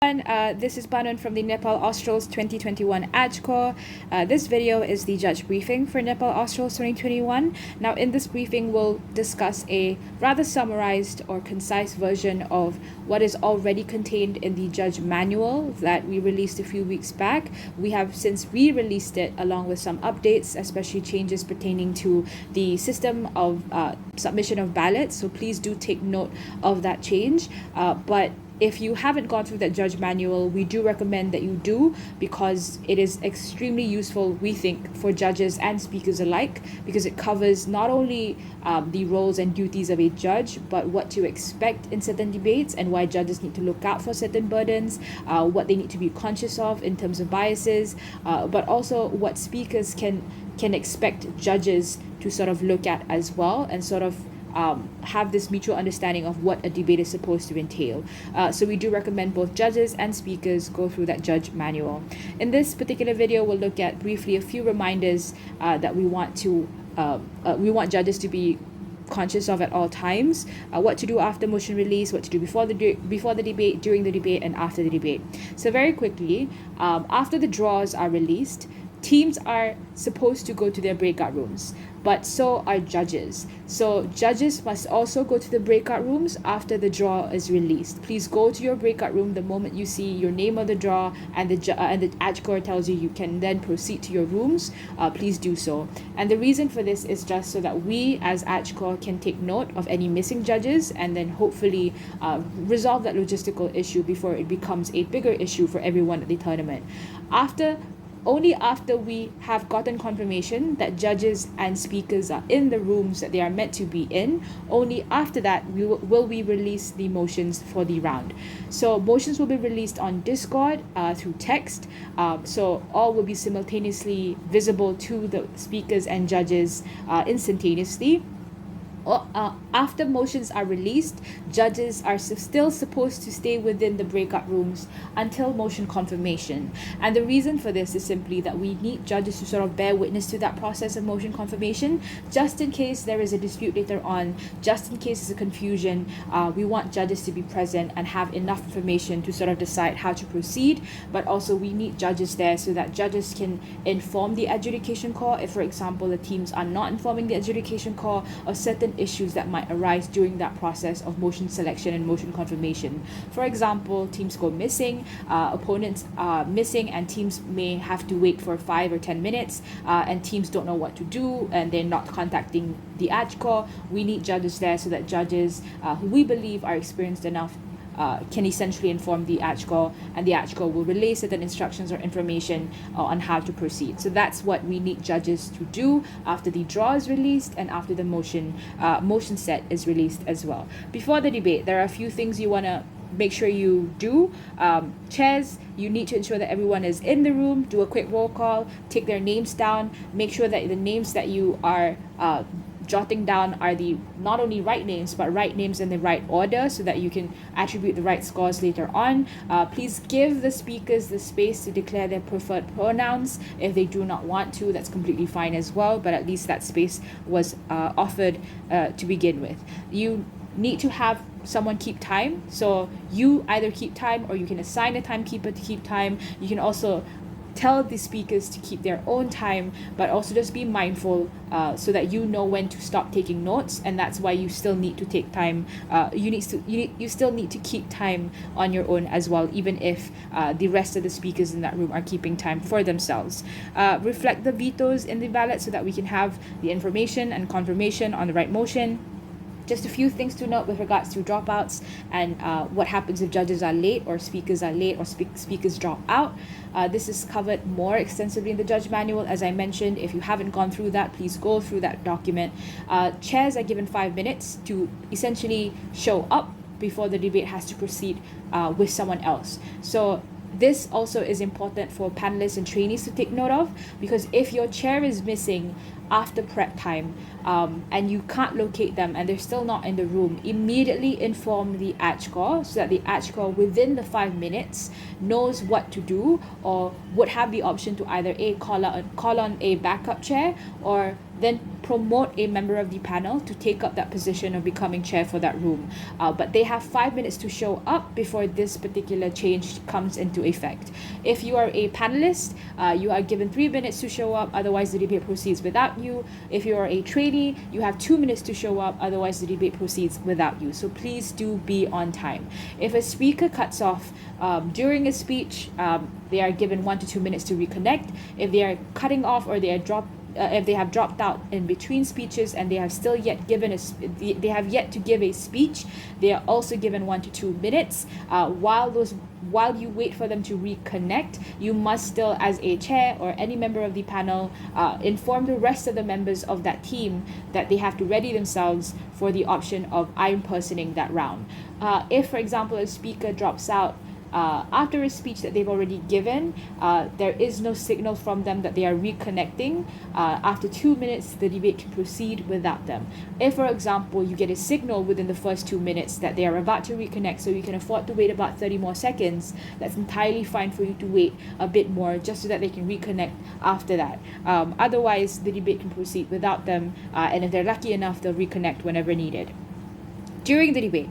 This is Banon from the Nepal Australs 2021 AJCO. This video is the judge briefing for Nepal Australs 2021. Now, in this briefing, we'll discuss a rather summarized or concise version of what is already contained in the judge manual that we released a few weeks back. We have since re-released it along with some updates, especially changes pertaining to the system of submission of ballots. So please do take note of that change. But if you haven't gone through that judge manual, we do recommend that you do, because it is extremely useful, we think, for judges and speakers alike, because it covers not only the roles and duties of a judge, but what to expect in certain debates and why judges need to look out for certain burdens, what they need to be conscious of in terms of biases, but also what speakers can expect judges to sort of look at as well, and sort of have this mutual understanding of what a debate is supposed to entail. So we do recommend both judges and speakers go through that judge manual. In this particular video, we'll look at briefly a few reminders that we want judges to be conscious of at all times, what to do after motion release, what to do before the debate, during the debate, and after the debate. So very quickly, after the draws are released, teams are supposed to go to their breakout rooms, but so are judges. So judges must also go to the breakout rooms after the draw is released. Please go to your breakout room the moment you see your name on the draw and the AJCOR tells you can then proceed to your rooms. Please do so. And the reason for this is just so that we as AJCOR can take note of any missing judges and then hopefully resolve that logistical issue before it becomes a bigger issue for everyone at the tournament. Only after we have gotten confirmation that judges and speakers are in the rooms that they are meant to be in, only after that will we release the motions for the round. So motions will be released on Discord through text, so all will be simultaneously visible to the speakers and judges instantaneously. After motions are released, judges are still supposed to stay within the breakout rooms until motion confirmation. And the reason for this is simply that we need judges to sort of bear witness to that process of motion confirmation, just in case there is a dispute later on, just in case there's a confusion. We want judges to be present and have enough information to sort of decide how to proceed, but also we need judges there so that judges can inform the adjudication core if, for example, the teams are not informing the adjudication core of certain issues that might arise during that process of motion selection and motion confirmation. For example, teams go missing, opponents are missing, and teams may have to wait for 5 or 10 minutes, and teams don't know what to do, and they're not contacting the AJCOR. We need judges there so that judges who we believe are experienced enough can essentially inform the AJCOR, and the AJCOR will relay certain instructions or information on how to proceed. So that's what we need judges to do after the draw is released and after the motion set is released as well. Before the debate, there are a few things you want to make sure you do. Chairs, you need to ensure that everyone is in the room. Do a quick roll call, take their names down, make sure that the names that you are jotting down are the not only right names, but right names in the right order so that you can attribute the right scores later on. Please give the speakers the space to declare their preferred pronouns. If they do not want to, that's completely fine as well, but at least that space was offered to begin with. You need to have someone keep time, so you either keep time or you can assign a timekeeper to keep time. You can also tell the speakers to keep their own time, but also just be mindful so that you know when to stop taking notes, and that's why you still need to take time. You still need to keep time on your own as well, even if the rest of the speakers in that room are keeping time for themselves. Reflect the vetoes in the ballot so that we can have the information and confirmation on the right motion. Just a few things to note with regards to dropouts and what happens if judges are late or speakers are late or speakers drop out. This is covered more extensively in the judge manual. As I mentioned, if you haven't gone through that, please go through that document. Chairs are given 5 minutes to essentially show up before the debate has to proceed with someone else. So this also is important for panelists and trainees to take note of, because if your chair is missing after prep time and you can't locate them and they're still not in the room, immediately inform the AJCOR so that the AJCOR within the 5 minutes knows what to do, or would have the option to either call on a backup chair, or then promote a member of the panel to take up that position of becoming chair for that room. But they have 5 minutes to show up before this particular change comes into effect. If you are a panelist, you are given 3 minutes to show up, otherwise the debate proceeds without you. If you are a trainee, you have 2 minutes to show up, otherwise the debate proceeds without you. So please do be on time. If a speaker cuts off during a speech, they are given 1 to 2 minutes to reconnect. If they are cutting off, or if they have dropped out in between speeches and they have still yet they have yet to give a speech, they are also given 1 to 2 minutes. While you wait for them to reconnect, you must still, as a chair or any member of the panel, inform the rest of the members of that team that they have to ready themselves for the option of impersonating that round. If, for example, a speaker drops out after a speech that they've already given, there is no signal from them that they are reconnecting. After 2 minutes, the debate can proceed without them. If, for example, you get a signal within the first 2 minutes that they are about to reconnect, so you can afford to wait about 30 more seconds, that's entirely fine for you to wait a bit more just so that they can reconnect after that. Otherwise, the debate can proceed without them, and if they're lucky enough, they'll reconnect whenever needed. During the debate,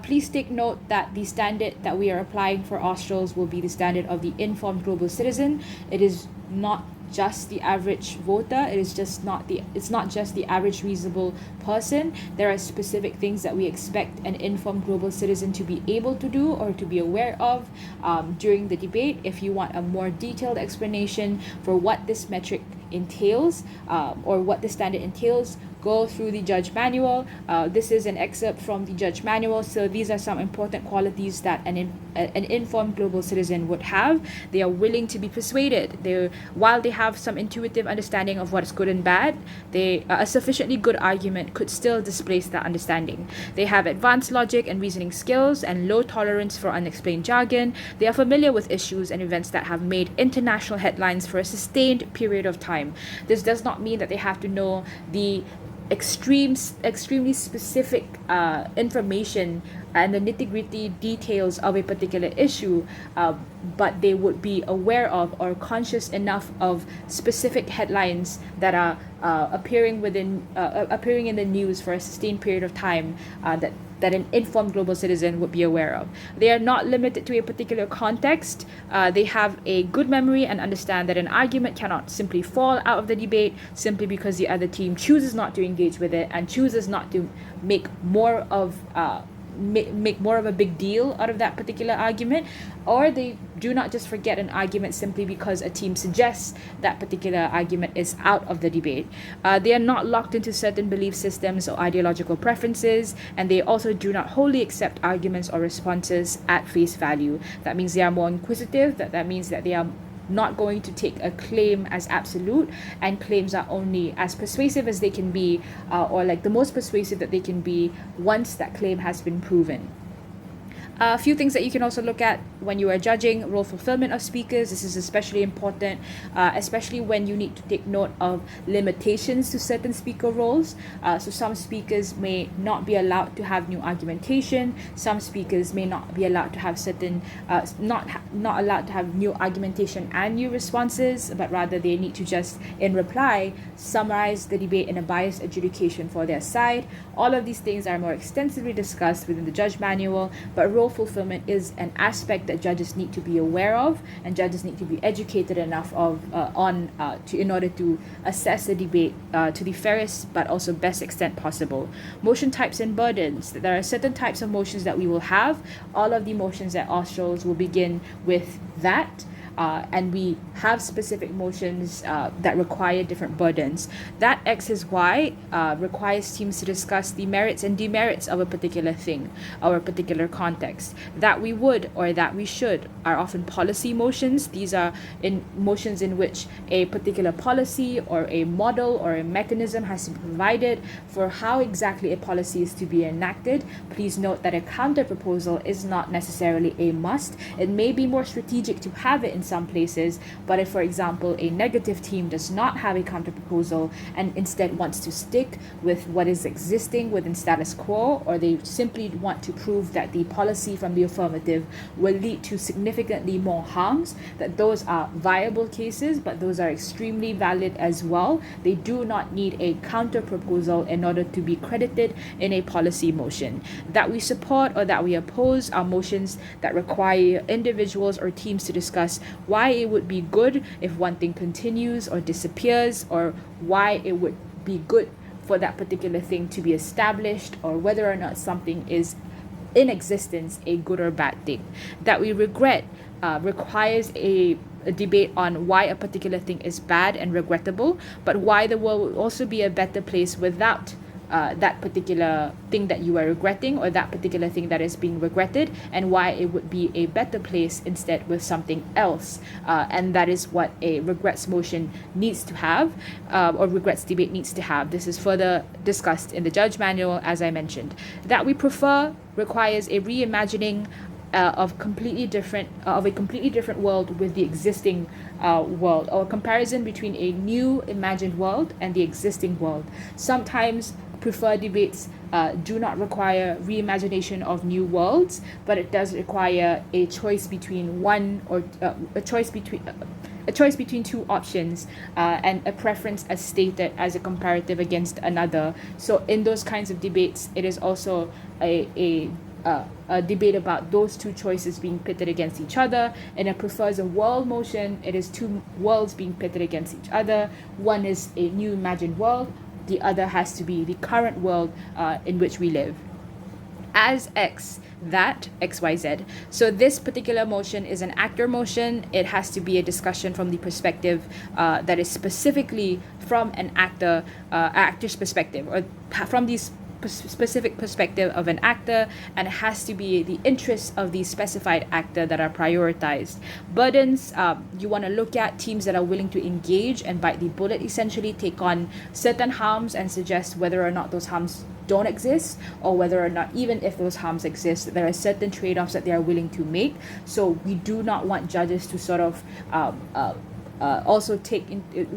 please take note that the standard that we are applying for Australs will be the standard of the informed global citizen. It is not just the average voter. It's not just the average reasonable person. There are specific things that we expect an informed global citizen to be able to do or to be aware of during the debate. If you want a more detailed explanation for what this metric entails, or what the standard entails, go through the judge manual. This is an excerpt from the judge manual. So these are some important qualities that an informed global citizen would have. They are willing to be persuaded. While they have some intuitive understanding of what is good and bad, a sufficiently good argument could still displace that understanding. They have advanced logic and reasoning skills and low tolerance for unexplained jargon. They are familiar with issues and events that have made international headlines for a sustained period of time. This does not mean that they have to know the extremely specific information and the nitty-gritty details of a particular issue, but they would be aware of or conscious enough of specific headlines that are appearing in the news for a sustained period of time, that an informed global citizen would be aware of. They are not limited to a particular context. They have a good memory and understand that an argument cannot simply fall out of the debate simply because the other team chooses not to engage with it and chooses not to make more of a big deal out of that particular argument, or they do not just forget an argument simply because a team suggests that particular argument is out of the debate. They are not locked into certain belief systems or ideological preferences, and they also do not wholly accept arguments or responses at face value. That means they are more inquisitive. That means that they are not going to take a claim as absolute, and claims are only as persuasive as they can be, or like the most persuasive that they can be once that claim has been proven. A few things that you can also look at when you are judging role fulfillment of speakers. This is especially important, especially when you need to take note of limitations to certain speaker roles. So some speakers may not be allowed to have new argumentation. Some speakers may not be allowed to have not allowed to have new argumentation and new responses, but rather they need to just, in reply, summarize the debate in a biased adjudication for their side. All of these things are more extensively discussed within the judge manual, but role fulfillment is an aspect that judges need to be aware of, and judges need to be educated enough in order to assess the debate to the fairest but also best extent possible. Motion types and burdens. There are certain types of motions that we will have. All of the motions at Australs will begin with that. And we have specific motions that require different burdens. That X is Y requires teams to discuss the merits and demerits of a particular thing or a particular context. That we would or that we should are often policy motions. These are motions in which a particular policy or a model or a mechanism has to be provided for how exactly a policy is to be enacted. Please note that a counter proposal is not necessarily a must. It may be more strategic to have it in some places. But if, for example, a negative team does not have a counter proposal and instead wants to stick with what is existing within status quo, or they simply want to prove that the policy from the affirmative will lead to significantly more harms, that those are viable cases, but those are extremely valid as well. They do not need a counter proposal in order to be credited in a policy motion. That we support or that we oppose are motions that require individuals or teams to discuss why it would be good if one thing continues or disappears, or why it would be good for that particular thing to be established, or whether or not something is in existence a good or bad thing. That we regret requires a debate on why a particular thing is bad and regrettable, but why the world will also be a better place without that particular thing that you are regretting, or that particular thing that is being regretted, and why it would be a better place instead with something else. And that is what a regrets motion needs to have, or regrets debate needs to have. This is further discussed in the judge manual, as I mentioned. That we prefer requires a reimagining of a completely different world with the existing world, or a comparison between a new imagined world and the existing world. Sometimes preferred debates do not require reimagination of new worlds, but it does require a choice between a choice between two options, and a preference as stated as a comparative against another. So in those kinds of debates, it is also a debate about those two choices being pitted against each other. And it prefers a world motion. It is two worlds being pitted against each other. One is a new imagined world. The other has to be the current world in which we live. As X, that XYZ. So this particular motion is an actor motion. It has to be a discussion from the perspective that is specifically from an actor's perspective, or from these specific perspective of an actor, and it has to be the interests of the specified actor that are prioritized. Burdens, you want to look at teams that are willing to engage and bite the bullet, essentially take on certain harms and suggest whether or not those harms don't exist, or whether or not, even if those harms exist, there are certain trade-offs that they are willing to make. So we do not want judges to sort of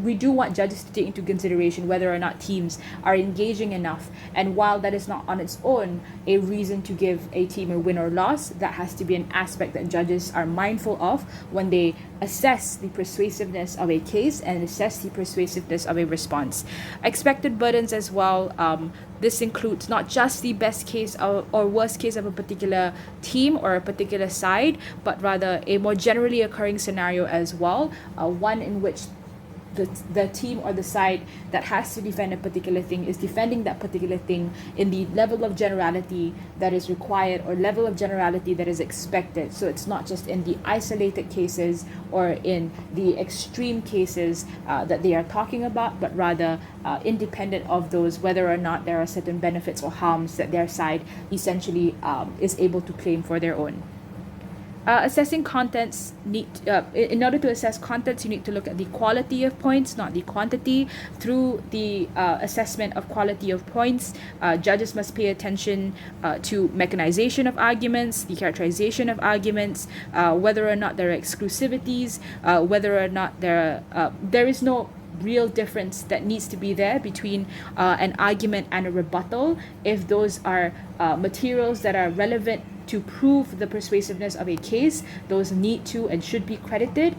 we do want judges to take into consideration whether or not teams are engaging enough, and while that is not on its own a reason to give a team a win or loss, that has to be an aspect that judges are mindful of when they assess the persuasiveness of a case and assess the persuasiveness of a response. Expected burdens as well. This includes not just the best case or worst case of a particular team or a particular side, but rather a more generally occurring scenario as well, one in which the team or the side that has to defend a particular thing is defending that particular thing in the level of generality that is required, or level of generality that is expected. So it's not just in the isolated cases or in the extreme cases that they are talking about, but rather independent of those, whether or not there are certain benefits or harms that their side essentially is able to claim for their own. Assessing contents in order to assess contents, you need to look at the quality of points, not the quantity. Through the assessment of quality of points, judges must pay attention to mechanization of arguments, the characterization of arguments, whether or not there are exclusivities, whether or not there is no real difference that needs to be there between an argument and a rebuttal. If those are materials that are relevant to prove the persuasiveness of a case, those need to and should be credited.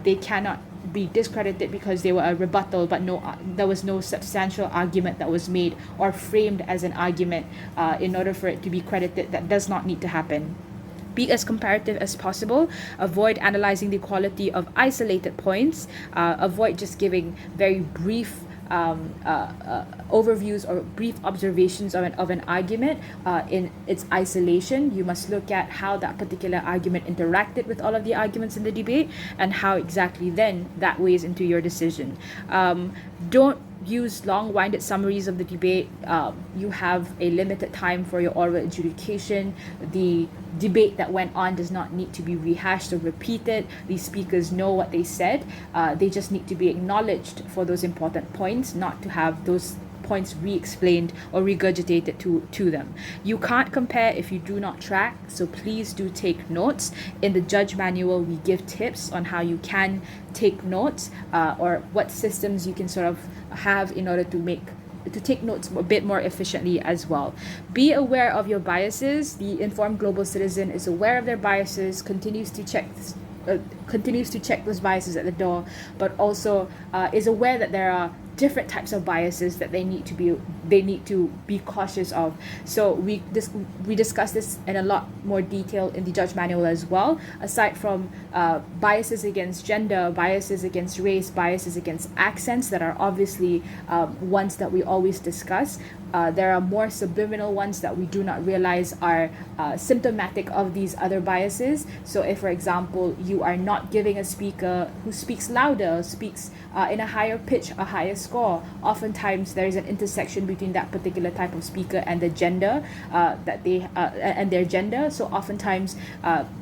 They cannot be discredited because they were a rebuttal, but there was no substantial argument that was made or framed as an argument in order for it to be credited. That does not need to happen. Be as comparative as possible. Avoid analyzing the quality of isolated points. Avoid just giving very brief overviews or brief observations of an argument in its isolation. You must look at how that particular argument interacted with all of the arguments in the debate, and how exactly then that weighs into your decision. Don't use long-winded summaries of the debate. You have a limited time for your oral adjudication. The debate that went on does not need to be rehashed or repeated. The speakers know what they said. They just need to be acknowledged for those important points, not to have those points re-explained or regurgitated to them. You can't compare if you do not track, so please do take notes. In the judge manual, we give tips on how you can take notes, or what systems you can sort of have in order to take notes a bit more efficiently as well. Be aware of your biases. The informed global citizen is aware of their biases, continues to check those biases at the door, but also is aware that there are different types of biases that they need to be cautious of. So we discuss this in a lot more detail in the judge manual as well. Aside from biases against gender, biases against race, biases against accents that are obviously ones that we always discuss, there are more subliminal ones that we do not realize are symptomatic of these other biases. So if, for example, you are not giving a speaker who speaks louder, speaks in a higher pitch, a higher score, oftentimes there is an intersection between that particular type of speaker and the gender and their gender. So oftentimes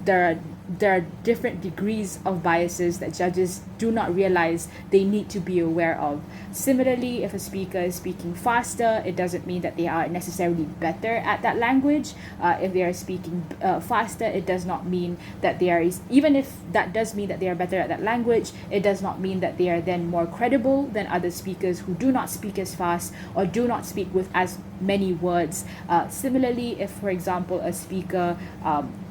there are different degrees of biases that judges do not realize they need to be aware of. Similarly, if a speaker is speaking faster, it doesn't mean that they are necessarily better at that language. If they are speaking faster, it does not mean that they are, even if that does mean that they are better at that language, it does not mean that they are then more credible than other speakers who do not speak as fast or do not speak with as many words. Similarly, if, for example, a speaker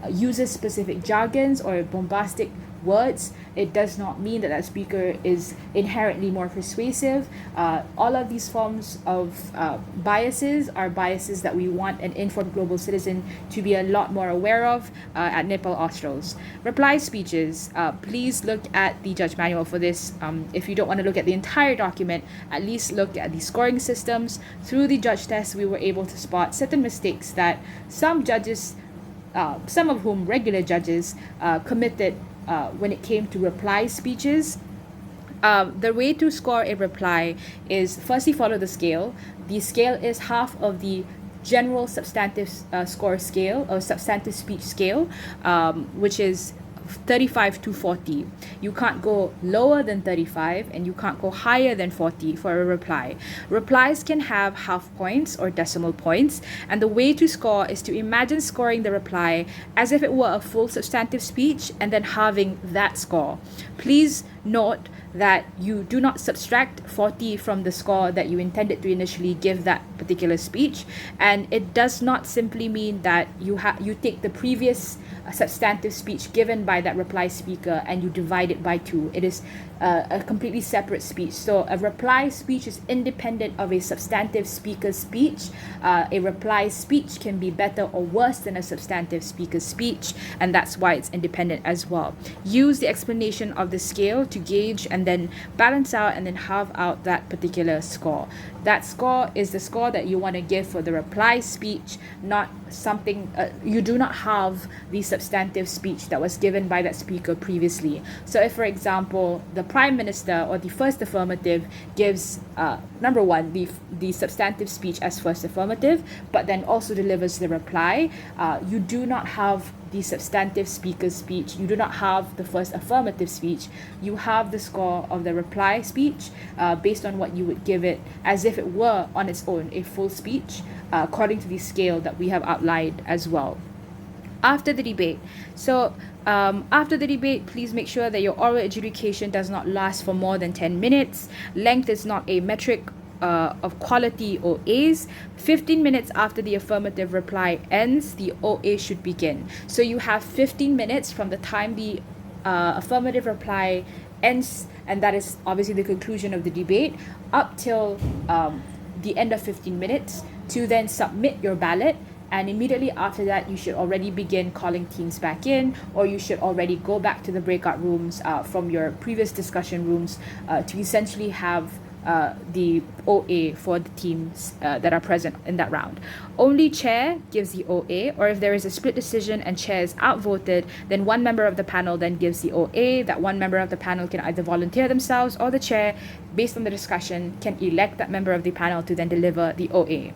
uses specific jargons or bombastic words, it does not mean that that speaker is inherently more persuasive. All of these forms of biases are biases that we want an informed global citizen to be a lot more aware of at Nepal Australs. Reply speeches. Please look at the judge manual for this. If you don't want to look at the entire document, at least look at the scoring systems. Through the judge test, we were able to spot certain mistakes that some judges, some of whom regular judges, committed when it came to reply speeches. The way to score a reply is firstly follow the scale. The scale is half of the general substantive score scale or substantive speech scale, which is 35 to 40. You can't go lower than 35 and you can't go higher than 40 for a reply. Replies can have half points or decimal points, and the way to score is to imagine scoring the reply as if it were a full substantive speech and then halving that score. Please note that you do not subtract 40 from the score that you intended to initially give that particular speech, and it does not simply mean that you take the previous substantive speech given by that reply speaker and you divide it by 2. It is a completely separate speech. So a reply speech is independent of a substantive speaker's speech. A reply speech can be better or worse than a substantive speaker's speech, and that's why it's independent as well. Use the explanation of the scale to gauge and then balance out and then halve out that particular score. That score is the score that you want to give for the reply speech, not something, you do not have the substantive speech that was given by that speaker previously. So if, for example, the Prime Minister or the first affirmative gives, number one, the substantive speech as first affirmative, but then also delivers the reply, you do not have the substantive speaker's speech. You do not have the first affirmative speech. You have the score of the reply speech based on what you would give it as if it were on its own a full speech, according to the scale that we have outlined as well. After the debate. So after the debate, please make sure that your oral adjudication does not last for more than 10 minutes. Length is not a metric of quality OAs. 15 minutes after the affirmative reply ends, the OA should begin. So you have 15 minutes from the time the affirmative reply ends, and that is obviously the conclusion of the debate, up till the end of 15 minutes to then submit your ballot. And immediately after that, you should already begin calling teams back in, or you should already go back to the breakout rooms from your previous discussion rooms to essentially have the OA for the teams that are present in that round. Only chair gives the OA, or if there is a split decision and chair is outvoted, then one member of the panel then gives the OA. That one member of the panel can either volunteer themselves, or the chair, based on the discussion, can elect that member of the panel to then deliver the OA.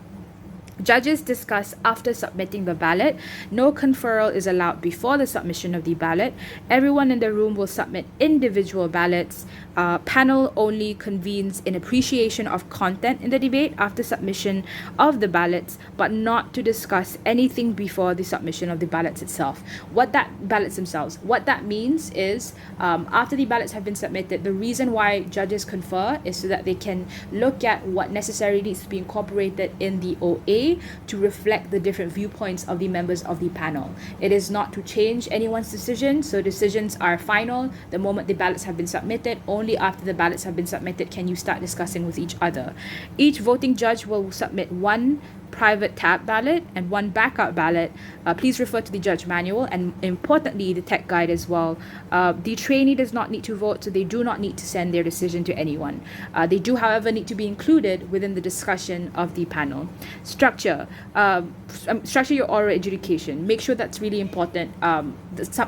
Judges discuss after submitting the ballot. No conferral is allowed before the submission of the ballot. Everyone in the room will submit individual ballots. Panel only convenes in appreciation of content in the debate after submission of the ballots, but not to discuss anything before the submission of the ballots itself. What that means is, after the ballots have been submitted, the reason why judges confer is so that they can look at what necessarily needs to be incorporated in the OA to reflect the different viewpoints of the members of the panel. It is not to change anyone's decision, so decisions are final the moment the ballots have been submitted. Only after the ballots have been submitted can you start discussing with each other. Each voting judge will submit one private tab ballot and one backup ballot. Please refer to the judge manual and importantly the tech guide as well. The trainee does not need to vote, so they do not need to send their decision to anyone. They do, however, need to be included within the discussion of the panel. Structure your oral adjudication. Make sure that's really important.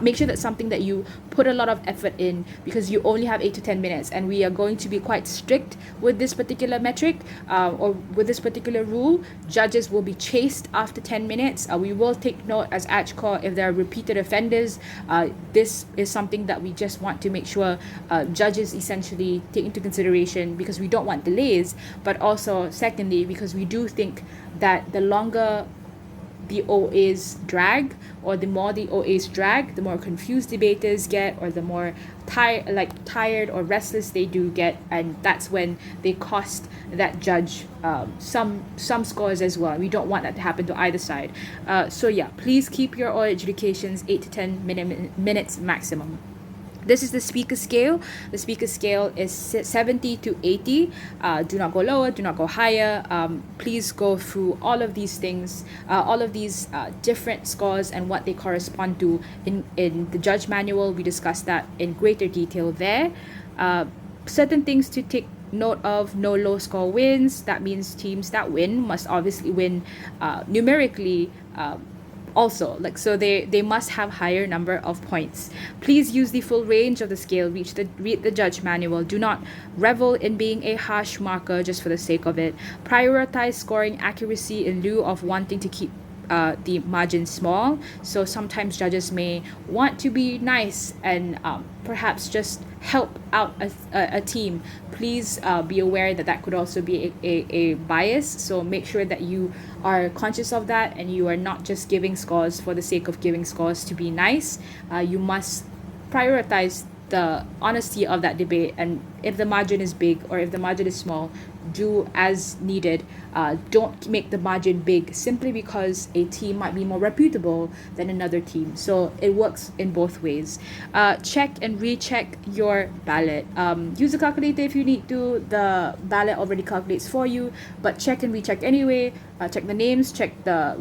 Make sure that's something that you put a lot of effort in, because you only have 8 to 10 minutes and we are going to be quite strict with this particular metric or with this particular rule. Judges will be chased after 10 minutes. We will take note as ACHCOR if there are repeated offenders. This is something that we just want to make sure judges essentially take into consideration, because we don't want delays, but also secondly because we do think that the longer the OAs drag, or the more the OAs drag, the more confused debaters get, or the more tired or restless they do get, and that's when they cost that judge some scores as well. We don't want that to happen to either side. So yeah, please keep your oral adjudications 8 to 10 minutes maximum. This is the speaker scale. The speaker scale is 70 to 80. Do not go lower, do not go higher. Please go through all of these things, all of these different scores and what they correspond to in the judge manual. We discussed that in greater detail there. Certain things to take note of: no low score wins. That means teams that win must obviously win numerically. Also, so they must have higher number of points. Please use the full range of the scale. Read the judge manual. Do not revel in being a harsh marker just for the sake of it. Prioritize scoring accuracy in lieu of wanting to keep the margin small. So sometimes judges may want to be nice and perhaps just help out a team. Please be aware that that could also be a bias, so make sure that you are conscious of that and you are not just giving scores for the sake of giving scores to be nice. You must prioritize the honesty of that debate, and if the margin is big or if the margin is small, do as needed. Don't make the margin big simply because a team might be more reputable than another team. So it works in both ways. Check and recheck your ballot. Use a calculator if you need to. The ballot already calculates for you, but check and recheck anyway. Check the names, check that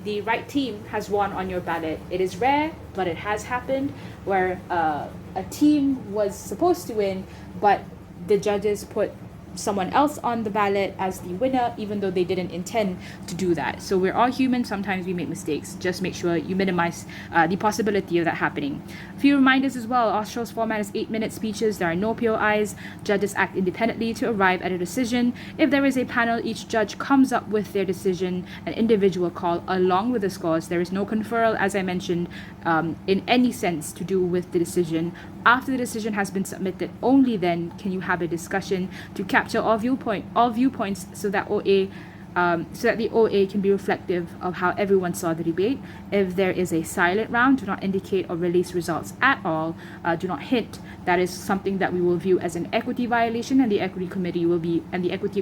the right team has won on your ballot. It is rare, but it has happened where a team was supposed to win, but the judges put someone else on the ballot as the winner, even though they didn't intend to do that. So we're all human. Sometimes we make mistakes. Just make sure you minimize the possibility of that happening. A few reminders as well. Australs format is 8-minute speeches. There are no POIs. Judges act independently to arrive at a decision. If there is a panel, each judge comes up with their decision, an individual call along with the scores. There is no conferral, as I mentioned, in any sense to do with the decision. After the decision has been submitted, only then can you have a discussion to capture all viewpoints, so that the OA can be reflective of how everyone saw the debate. If there is a silent round, do not indicate or release results at all. Do not hint. That is something that we will view as an equity violation, and the equity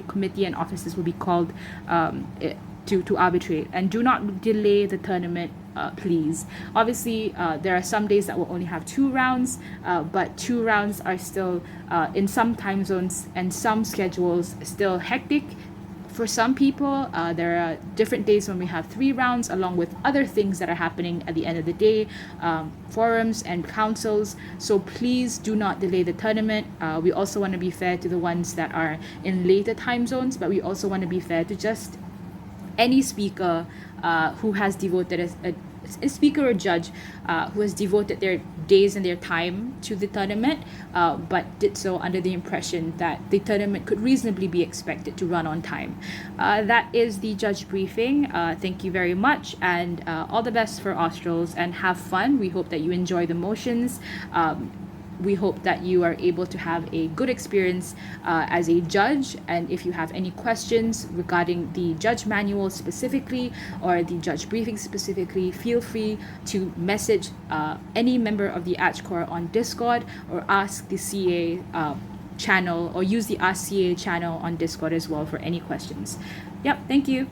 committee and officers will be called to arbitrate. And do not delay the tournament, please. Obviously, there are some days that will only have 2 rounds, but 2 rounds are still in some time zones and some schedules still hectic. For some people, there are different days when we have 3 rounds, along with other things that are happening at the end of the day, forums and councils. So please do not delay the tournament. We also want to be fair to the ones that are in later time zones, but we also want to be fair to just any speaker who has devoted speaker or judge who has devoted their days and their time to the tournament, but did so under the impression that the tournament could reasonably be expected to run on time. That is the judge briefing. Thank you very much, and all the best for Australs, and have fun. We hope that you enjoy the motions. We hope that you are able to have a good experience as a judge. And if you have any questions regarding the judge manual specifically or the judge briefing specifically, feel free to message any member of the ACH Corps on Discord, or ask the CA channel, or use the Ask CA channel on Discord as well for any questions. Yep, thank you.